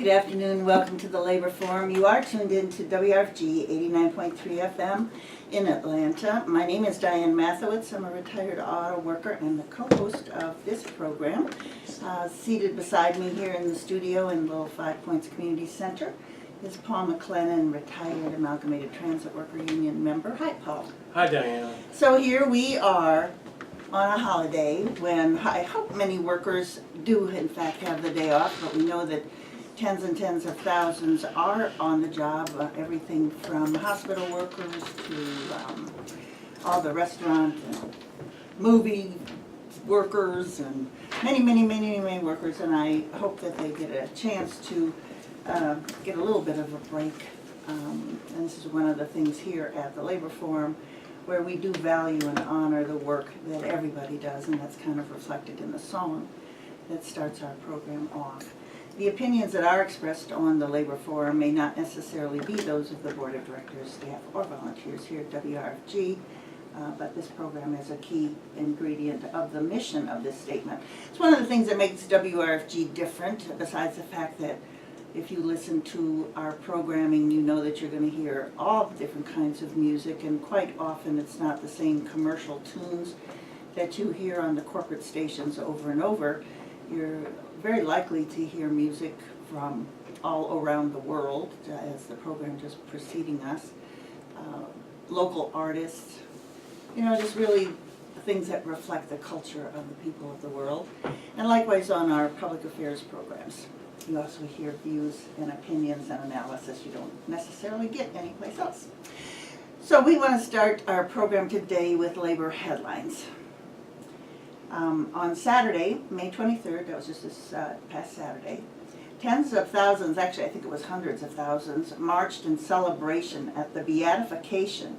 Good afternoon, welcome to the Labor Forum. You are tuned in to WRFG 89.3 FM in Atlanta. My name is Diane Mathowitz. I'm a retired auto worker and the co-host of this program. Seated beside me here in the studio in Little Five Points Community Center is Paul McLennan, retired Amalgamated Transit Worker Union member. Hi, Paul. Hi, Diana. So here we are on a holiday when I hope many workers do in fact have the day off, but we know that tens and tens of thousands are on the job, everything from hospital workers to all the restaurant and movie workers and many workers, and I hope that they get a chance to get a little bit of a break. And this is one of the things here at the Labor Forum where we do value and honor the work that everybody does, and that's kind of reflected in the song that starts our program off. The opinions that are expressed on the Labor Forum may not necessarily be those of the Board of Directors, staff, or volunteers here at WRFG, but this program is a key ingredient of the mission of this statement. It's one of the things that makes WRFG different, besides the fact that if you listen to our programming, you know that you're going to hear all different kinds of music, and quite often it's not the same commercial tunes that you hear on the corporate stations over and over. You're very likely to hear music from all around the world, as the program just preceding us, local artists, you know, just really things that reflect the culture of the people of the world. And likewise on our public affairs programs. You also hear views and opinions and analysis you don't necessarily get anyplace else. So we want to start our program today with labor headlines. On Saturday, May 23rd, that was just this past Saturday, tens of thousands, actually I think it was hundreds of thousands, marched in celebration at the beatification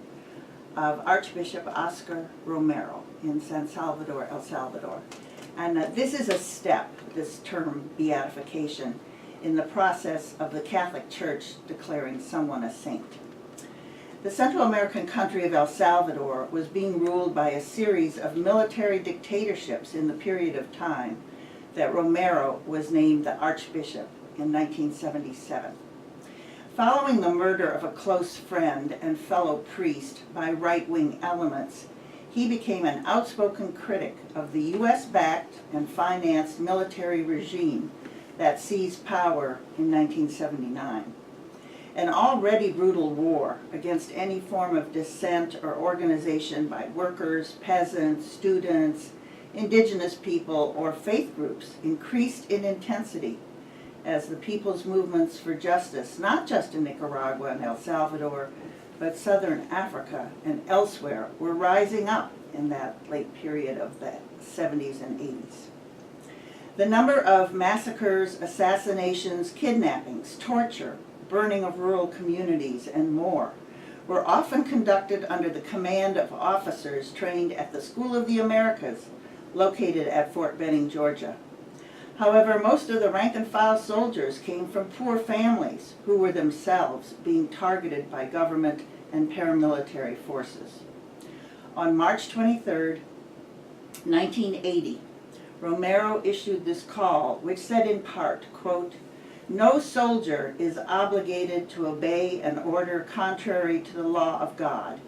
of Archbishop Oscar Romero in San Salvador, El Salvador. And this is a step, this term beatification, in the process of the Catholic Church declaring someone a saint. The Central American country of El Salvador was being ruled by a series of military dictatorships in the period of time that Romero was named the Archbishop in 1977. Following the murder of a close friend and fellow priest by right-wing elements, he became an outspoken critic of the U.S.-backed and financed military regime that seized power in 1979. An already brutal war against any form of dissent or organization by workers, peasants, students, indigenous people, or faith groups increased in intensity as the people's movements for justice, not just in Nicaragua and El Salvador, but southern Africa and elsewhere, were rising up in that late period of the 70s and 80s. The number of massacres, assassinations, kidnappings, torture, burning of rural communities, and more were often conducted under the command of officers trained at the School of the Americas, located at Fort Benning, Georgia. However, most of the rank-and-file soldiers came from poor families who were themselves being targeted by government and paramilitary forces. On March 23, 1980, Romero issued this call, which said in part, quote, "No soldier is obligated to obey an order contrary to the law of God,"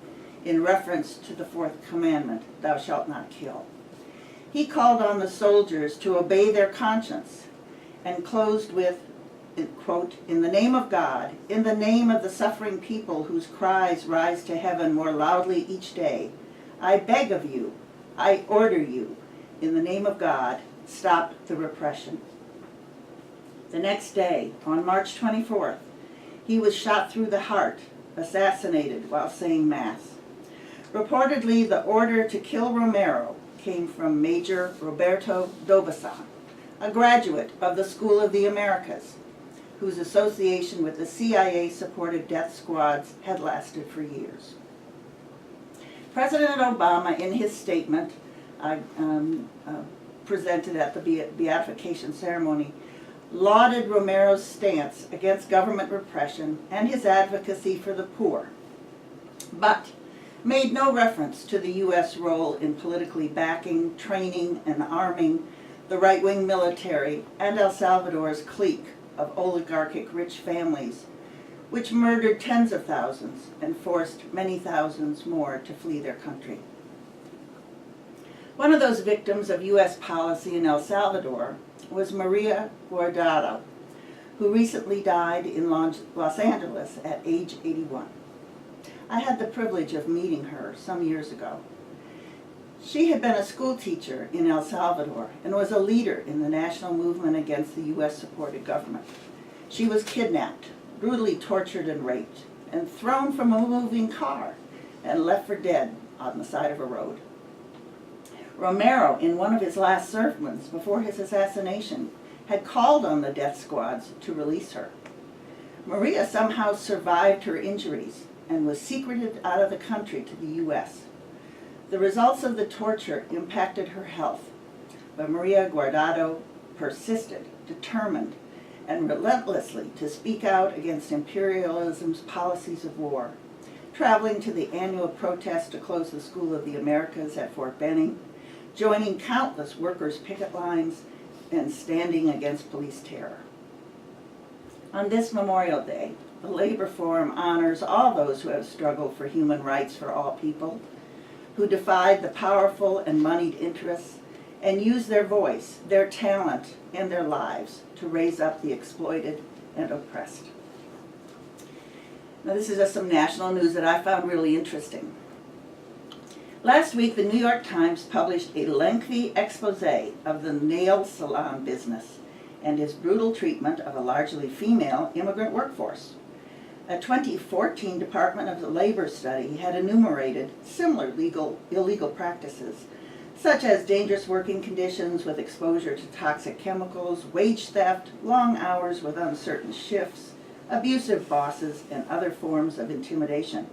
in reference to the fourth commandment, "Thou shalt not kill." He called on the soldiers to obey their conscience and closed with, quote, "In the name of God, in the name of the suffering people whose cries rise to heaven more loudly each day, I beg of you, I order you, in the name of God, stop the repression." The next day, on March 24th, he was shot through the heart, assassinated while saying Mass. Reportedly, the order to kill Romero came from Major Roberto Dobasan, a graduate of the School of the Americas, whose association with the CIA-supported death squads had lasted for years. President Obama, in his statement presented at the beatification ceremony, lauded Romero's stance against government repression and his advocacy for the poor, but made no reference to the U.S. role in politically backing, training, and arming the right-wing military and El Salvador's clique of oligarchic rich families, which murdered tens of thousands and forced many thousands more to flee their country. One of those victims of U.S. policy in El Salvador was Maria Guardado, who recently died in Los Angeles at age 81. I had the privilege of meeting her some years ago. She had been a school teacher in El Salvador and was a leader in the national movement against the U.S.-supported government. She was kidnapped, brutally tortured and raped, and thrown from a moving car and left for dead on the side of a road. Romero, in one of his last sermons before his assassination, had called on the death squads to release her. Maria somehow survived her injuries and was secreted out of the country to the U.S. The results of the torture impacted her health, but Maria Guardado persisted, determined, and relentlessly to speak out against imperialism's policies of war, traveling to the annual protest to close the School of the Americas at Fort Benning, joining countless workers' picket lines, and standing against police terror. On this Memorial Day, the Labor Forum honors all those who have struggled for human rights for all people, who defied the powerful and moneyed interests and used their voice, their talent, and their lives to raise up the exploited and oppressed. Now, this is just some national news that I found really interesting. Last week, the New York Times published a lengthy expose of the nail salon business and its brutal treatment of a largely female immigrant workforce. A 2014 Department of Labor study had enumerated similar illegal practices, such as dangerous working conditions with exposure to toxic chemicals, wage theft, long hours with uncertain shifts, abusive bosses, and other forms of intimidation.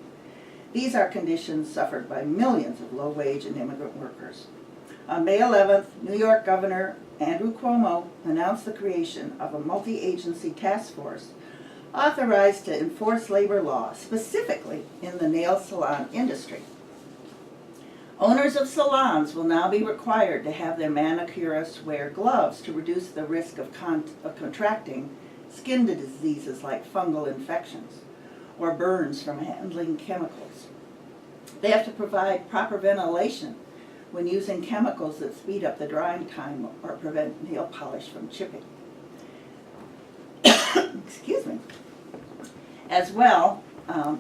These are conditions suffered by millions of low-wage and immigrant workers. On May 11th, New York Governor Andrew Cuomo announced the creation of a multi-agency task force authorized to enforce labor law, specifically in the nail salon industry. Owners of salons will now be required to have their manicurists wear gloves to reduce the risk of contracting skin diseases like fungal infections or burns from handling chemicals. They have to provide proper ventilation when using chemicals that speed up the drying time or prevent nail polish from chipping. Excuse me. As well,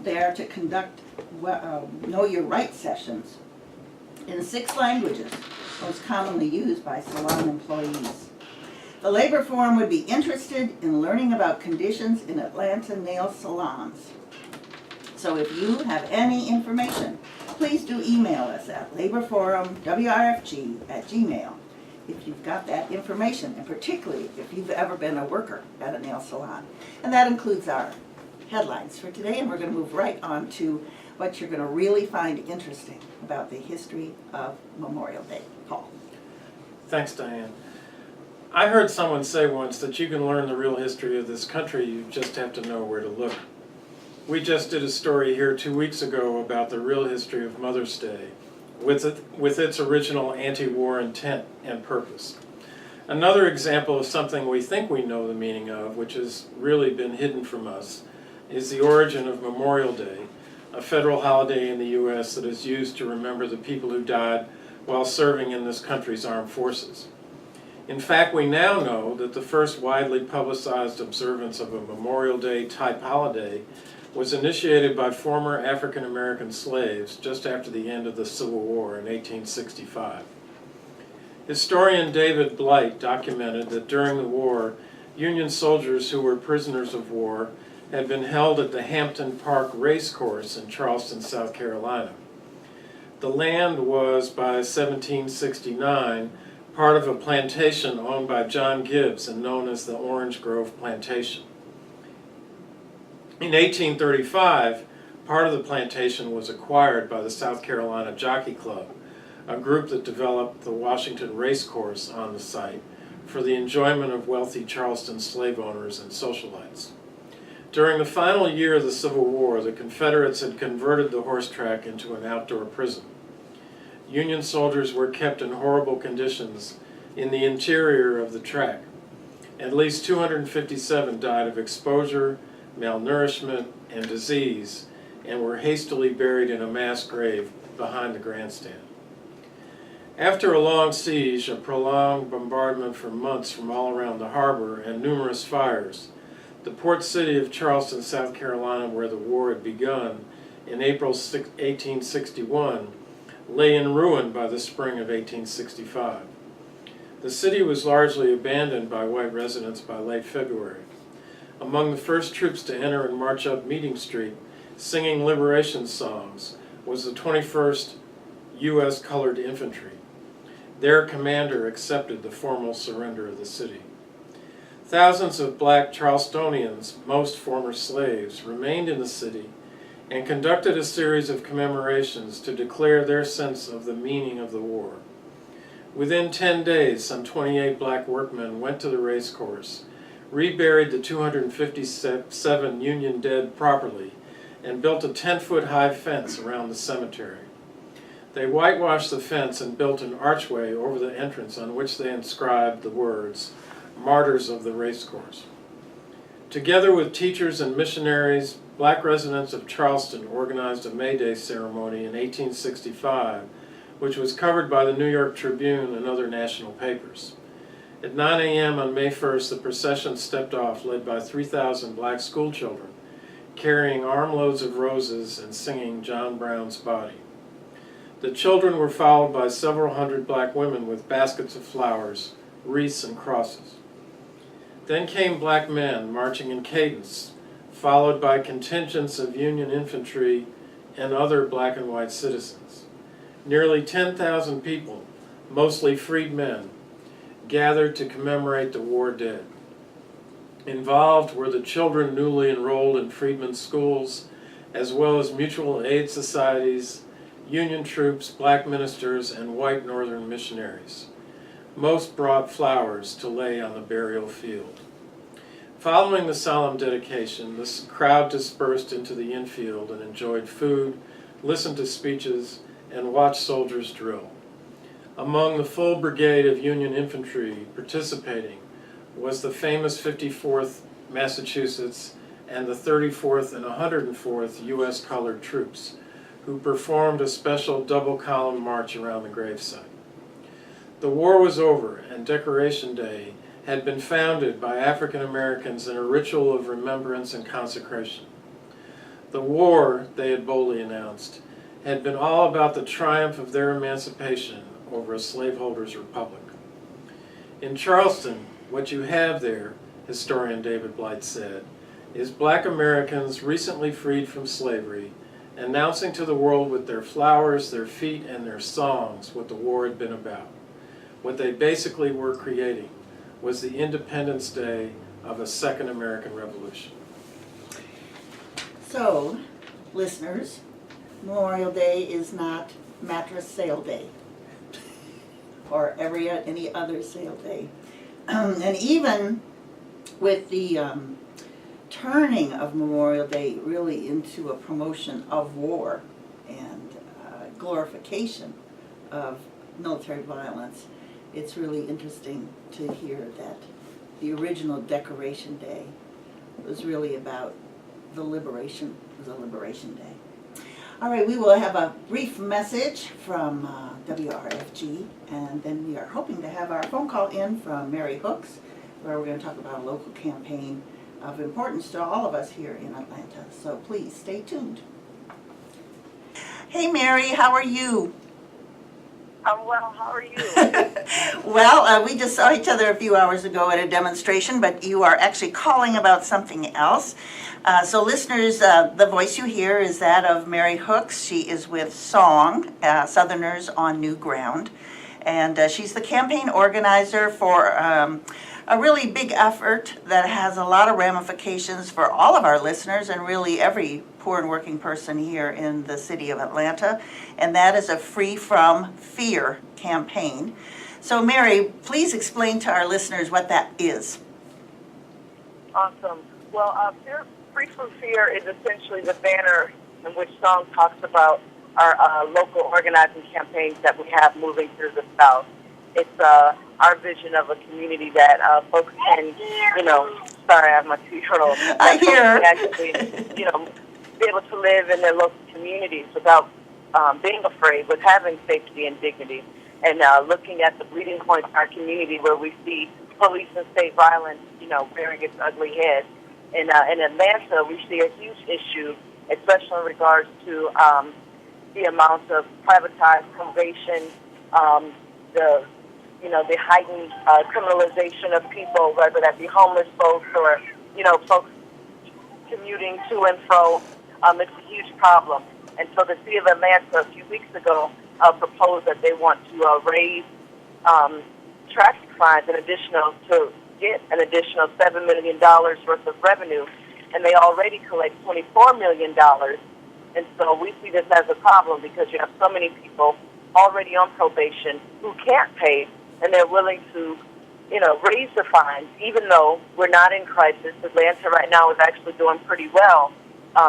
they are to conduct Know Your Rights sessions in 6 languages, most commonly used by salon employees. The Labor Forum would be interested in learning about conditions in Atlanta nail salons. So if you have any information, please do email us at laborforumwrfg@gmail.com if you've got that information, and particularly if you've ever been a worker at a nail salon. And that includes our headlines for today, and we're going to move right on to what you're going to really find interesting about the history of Memorial Day. Paul. Thanks, Diane. I heard someone say once that you can learn the real history of this country, you just have to know where to look. We just did a story here 2 weeks ago about the real history of Mother's Day, with its original anti-war intent and purpose. Another example of something we think we know the meaning of, which has really been hidden from us, is the origin of Memorial Day, a federal holiday in the U.S. that is used to remember the people who died while serving in this country's armed forces. In fact, we now know that the first widely publicized observance of a Memorial Day type holiday was initiated by former African American slaves just after the end of the Civil War in 1865. Historian David Blight documented that during the war, Union soldiers who were prisoners of war had been held at the Hampton Park Race Course in Charleston, South Carolina. The land was, by 1769, part of a plantation owned by John Gibbs and known as the Orange Grove Plantation. In 1835, part of the plantation was acquired by the South Carolina Jockey Club, a group that developed the Washington Race Course on the site for the enjoyment of wealthy Charleston slave owners and socialites. During the final year of the Civil War, the Confederates had converted the horse track into an outdoor prison. Union soldiers were kept in horrible conditions in the interior of the track, At least 257 died of exposure, malnourishment, and disease, and were hastily buried in a mass grave behind the grandstand. After a long siege, a prolonged bombardment for months from all around the harbor, and numerous fires, the port city of Charleston, South Carolina, where the war had begun in April 1861, lay in ruin by the spring of 1865. The city was largely abandoned by white residents by late February. Among the first troops to enter and march up Meeting Street, singing liberation songs, was the 21st U.S. Colored Infantry. Their commander accepted the formal surrender of the city. Thousands of black Charlestonians, most former slaves, remained in the city and conducted a series of commemorations to declare their sense of the meaning of the war. Within 10 days, some 28 black workmen went to the race course, reburied the 257 Union dead properly, and built a 10-foot high fence around the cemetery. They whitewashed the fence and built an archway over the entrance on which they inscribed the words, "Martyrs of the Racecourse." Together with teachers and missionaries, black residents of Charleston organized a May Day ceremony in 1865, which was covered by the New York Tribune and other national papers. At 9 a.m. on May 1st, the procession stepped off, led by 3,000 black schoolchildren, carrying armloads of roses and singing John Brown's Body. The children were followed by several hundred black women with baskets of flowers, wreaths, and crosses. Then came black men marching in cadence, followed by contingents of Union infantry and other black and white citizens. Nearly 10,000 people, mostly freed men, gathered to commemorate the war dead. Involved were the children newly enrolled in freedmen's schools, as well as mutual aid societies, Union troops, black ministers, and white northern missionaries. Most brought flowers to lay on the burial field. Following the solemn dedication, the crowd dispersed into the infield and enjoyed food, listened to speeches, and watched soldiers drill. Among the full brigade of Union infantry participating was the famous 54th Massachusetts and the 34th and 104th U.S. Colored Troops, who performed a special double-column march around the gravesite. The war was over, and Decoration Day had been founded by African Americans in a ritual of remembrance and consecration. The war, they had boldly announced, had been all about the triumph of their emancipation over a slaveholders' republic. In Charleston, what you have there, historian David Blight said, is black Americans recently freed from slavery, announcing to the world with their flowers, their feet, and their songs what the war had been about. What they basically were creating was the Independence Day of a second American Revolution. So, listeners, Memorial Day is not mattress sale day or any other sale day. And even with the turning of Memorial Day really into a promotion of war and glorification of military violence, it's really interesting to hear that the original Decoration Day was really about the liberation day. All right, we will have a brief message from WRFG, and then we are hoping to have our phone call in from Mary Hooks, where we're going to talk about a local campaign of importance to all of us here in Atlanta. So please stay tuned. Hey Mary, how are you? I'm well, how are you? Well, we just saw each other a few hours ago at a demonstration, but you are actually calling about something else. So listeners, the voice you hear is that of Mary Hooks. She is with SONG, Southerners on New Ground, and she's the campaign organizer for a really big effort that has a lot of ramifications for all of our listeners and really every poor and working person here in the city of Atlanta, and that is a Free From Fear campaign. So Mary, please explain to our listeners what that is. Awesome. Well, Free From Fear is essentially the banner in which SONG talks about our local organizing campaigns that we have moving through the South. it's our vision of a community that folks can, sorry, I have my 2-year-old. I hear. Actually, be able to live in their local communities without being afraid, with having safety and dignity, and looking at the bleeding points in our community where we see police and state violence, rearing its ugly head. In Atlanta, we see a huge issue, especially in regards to the amount of privatized probation, the heightened criminalization of people, whether that be homeless folks or, folks commuting to and fro. It's a huge problem. And so the city of Atlanta a few weeks ago proposed that they want to raise traffic fines to get an additional $7 million worth of revenue, and they already collect $24 million. And so we see this as a problem because you have so many people already on probation who can't pay, and they're willing to, raise the fines, even though we're not in crisis. Atlanta right now is actually doing pretty well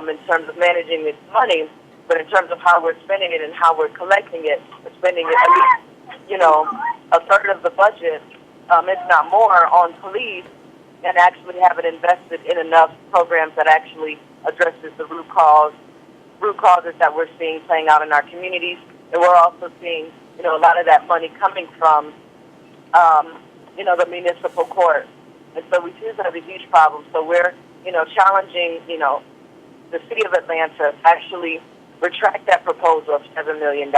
in terms of managing its money, but in terms of how we're spending it and how we're collecting it, we're spending it at least, a third of the budget, if not more, on police, and actually have it invested in enough programs that actually addresses the root causes that we're seeing playing out in our communities. And we're also seeing, a lot of that money coming from, the municipal court. And so we see this as a huge problem. So we're, challenging, the city of Atlanta to actually retract that proposal of $7 million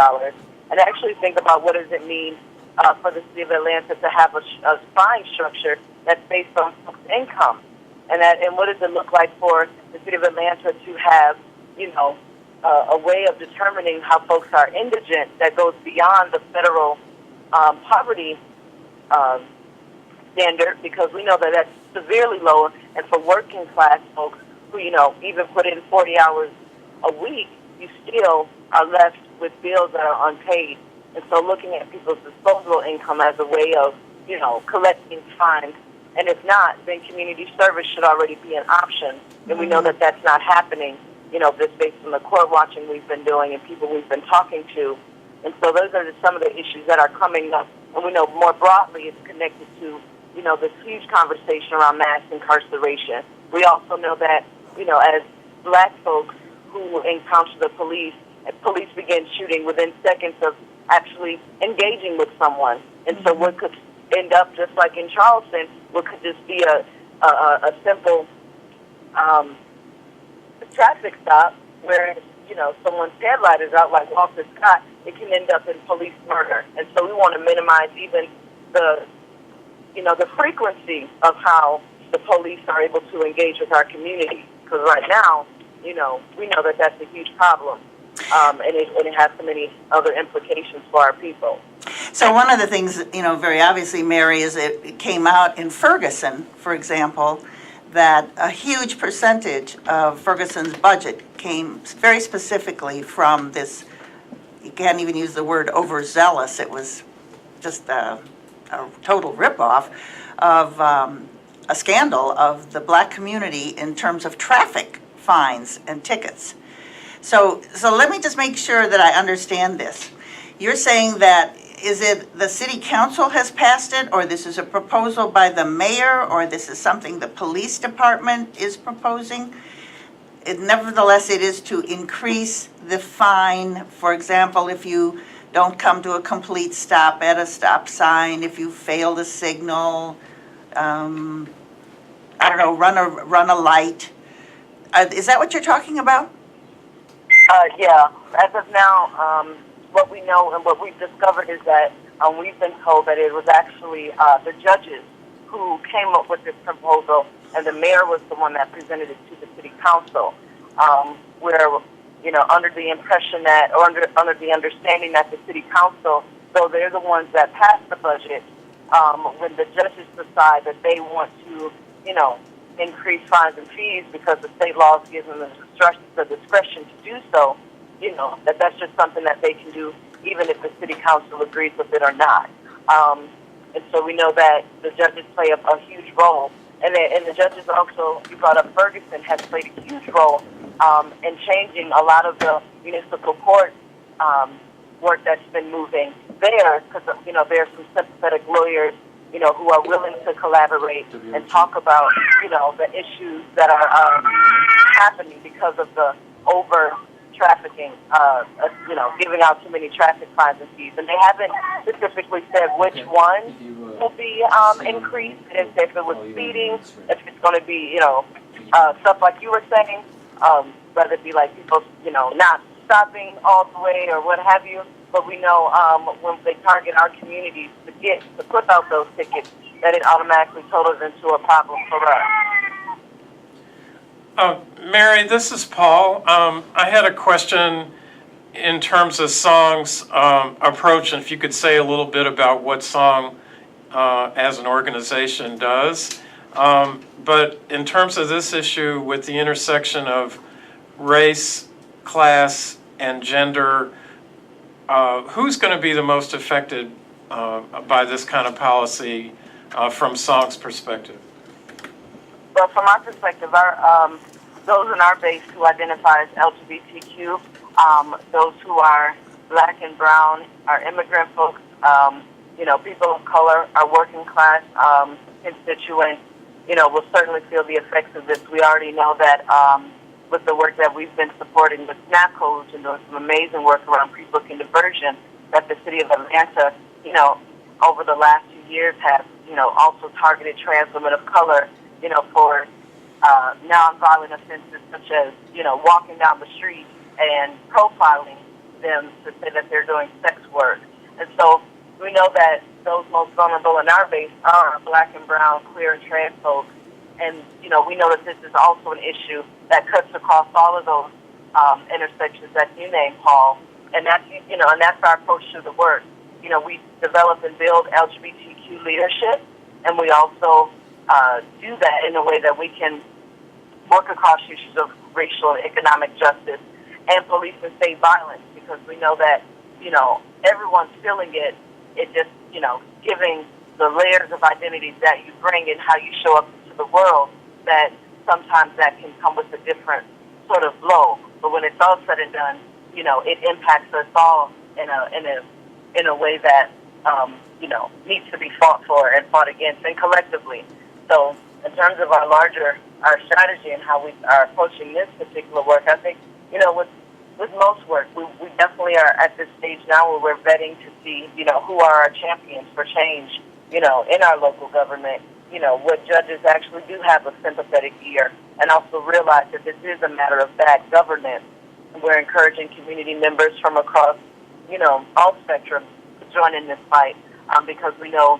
and actually think about what does it mean for the city of Atlanta to have a fine structure that's based on income, and what does it look like for the city of Atlanta to have, a way of determining how folks are indigent that goes beyond the federal poverty standard, because we know that that's severely lower, and for working class folks who, even put in 40 hours a week, you still are left with bills that are unpaid. And so looking at people's disposable income as a way of, collecting fines, and if not, then community service should already be an option. And we know that that's not happening, just based on the court watching we've been doing and people we've been talking to. And so those are some of the issues that are coming up. And we know more broadly it's connected to, this huge conversation around mass incarceration. We also know that, as black folks who encounter the police, and police begin shooting within seconds of actually engaging with someone. And so what could end up, just like in Charleston, what could just be a simple traffic stop where, someone's headlight is out like Walter Scott, it can end up in police murder. And so we want to minimize even the frequency of how the police are able to engage with our community. Because right now, we know that that's a huge problem. And it has so many other implications for our people. So one of the things, very obviously, Mary, is it came out in Ferguson, for example, that a huge percentage of Ferguson's budget came very specifically from this, you can't even use the word overzealous, it was just a total ripoff of a scandal of the black community in terms of traffic fines and tickets. So let me just make sure that I understand this. You're saying that, is it the city council has passed it, or this is a proposal by the mayor, or this is something the police department is proposing? Nevertheless, it is to increase the fine. For example, if you don't come to a complete stop at a stop sign, if you fail to signal, run a light. Is that what you're talking about? Yeah. As of now, what we know and what we've discovered is that we've been told that it was actually the judges who came up with this proposal, and the mayor was the one that presented it to the city council, where, under the impression that, or under the understanding that the city council, though they're the ones that pass the budget, when the judges decide that they want to, increase fines and fees because the state laws give them the discretion to do so, that's just something that they can do even if the city council agrees with it or not. And so we know that the judges play a huge role. And the judges also, you brought up Ferguson, has played a huge role in changing a lot of the municipal court work that's been moving there because, there are some sympathetic lawyers, who are willing to collaborate and talk about, the issues that are happening because of the over trafficking, giving out too many traffic fines and fees. And they haven't specifically said which one will be increased. They didn't say if it was speeding, if it's going to be, stuff like you were saying, whether it be like people, not stopping all the way or what have you. But we know when they target our communities to put out those tickets, that it automatically totals into a problem for us. Mary, this is Paul. I had a question in terms of Song's approach, and if you could say a little bit about what Song as an organization does. But in terms of this issue with the intersection of race, class, and gender, who's going to be the most affected by this kind of policy from Song's perspective? Well, from our perspective, those in our base who identify as LGBTQ, those who are black and brown, our immigrant folks, people of color, our working class constituents, will certainly feel the effects of this. We already know that with the work that we've been supporting with SNAP codes and doing some amazing work around pre-booking diversion, that the city of Atlanta, over the last few years has, also targeted trans women of color, for nonviolent offenses such as, walking down the street and profiling them to say that they're doing sex work. And so we know that those most vulnerable in our base are black and brown, queer, and trans folks. And, we know that this is also an issue that cuts across all of those intersections that you named, Paul. And that's, and that's our approach to the work. We develop and build LGBTQ leadership, and we also do that in a way that we can work across issues of racial and economic justice and police and state violence, because we know that, everyone's feeling it. It just, giving the layers of identities that you bring and how you show up to the world, that sometimes that can come with a different sort of blow. But when it's all said and done, it impacts us all in a way that, needs to be fought for and fought against and collectively. So in terms of our strategy and how we are approaching this particular work, I think, with most work, we definitely are at this stage now where we're vetting to see, who are our champions for change, in our local government, what judges actually do have a sympathetic ear, and also realize that this is a matter of bad governance. We're encouraging community members from across, all spectrums to join in this fight, because we know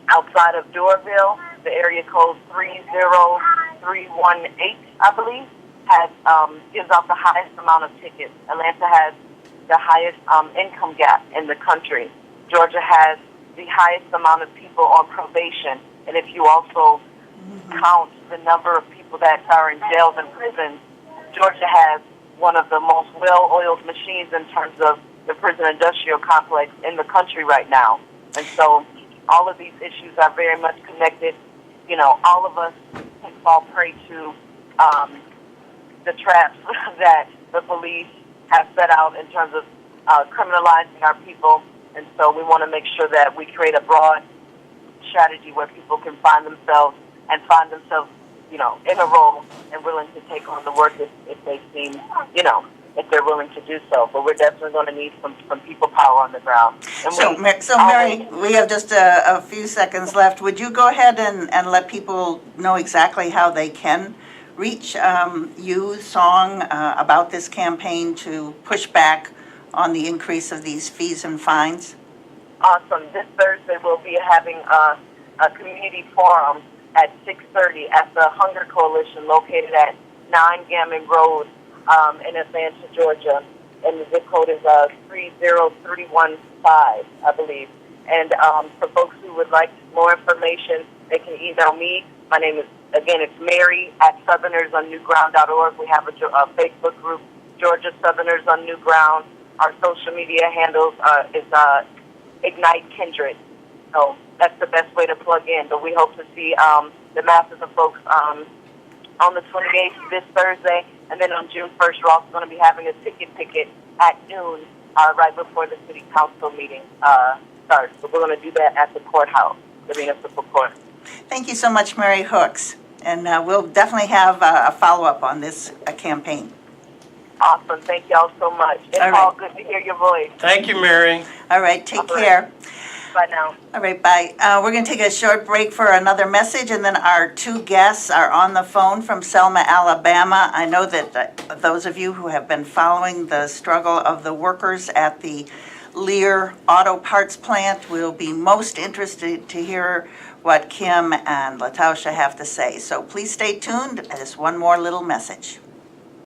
outside of Doraville, the area code 30318, I believe, gives out the highest amount of tickets. Atlanta has the highest income gap in the country. Georgia has the highest amount of people on probation. And if you also count the number of people that are in jails and prisons, Georgia has one of the most well-oiled machines in terms of the prison industrial complex in the country right now. And so all of these issues are very much connected. All of us can fall prey to the traps that the police have set out in terms of criminalizing our people. And so we want to make sure that we create a broad strategy where people can find themselves in a role and willing to take on the work if they seem, if they're willing to do so. But we're definitely going to need some people power on the ground. And so Mary, we have just a few seconds left. Would you go ahead and let people know exactly how they can reach you, Song, about this campaign to push back on the increase of these fees and fines? Awesome. This Thursday we'll be having a community forum at 6:30 at the Hunger Coalition located at 9 Gammon Road in Atlanta, Georgia. And the zip code is 30315, I believe. And for folks who would like more information, they can email me. My name is, again, it's Mary at southernersonnewground.org. We have a Facebook group, Georgia Southerners on New Ground. Our social media handles is Ignite Kindred. So that's the best way to plug in. But we hope to see the masses of folks on the 28th this Thursday. And then on June 1st, we're also going to be having a ticket picket at noon right before the city council meeting starts. So we're going to do that at the courthouse, the municipal court. Thank you so much, Mary Hooks. And we'll definitely have a follow-up on this campaign. Awesome. Thank y'all so much. And All Paul, right. good to hear your voice. Thank you, Mary. All right, take All right. care. Bye now. All right, bye. We're going to take a short break for another message, and then our two guests are on the phone from Selma, Alabama. I know that those of you who have been following the struggle of the workers at the Lear Auto Parts Plant will be most interested to hear what Kim and Latasha have to say. So please stay tuned. Just one more little message.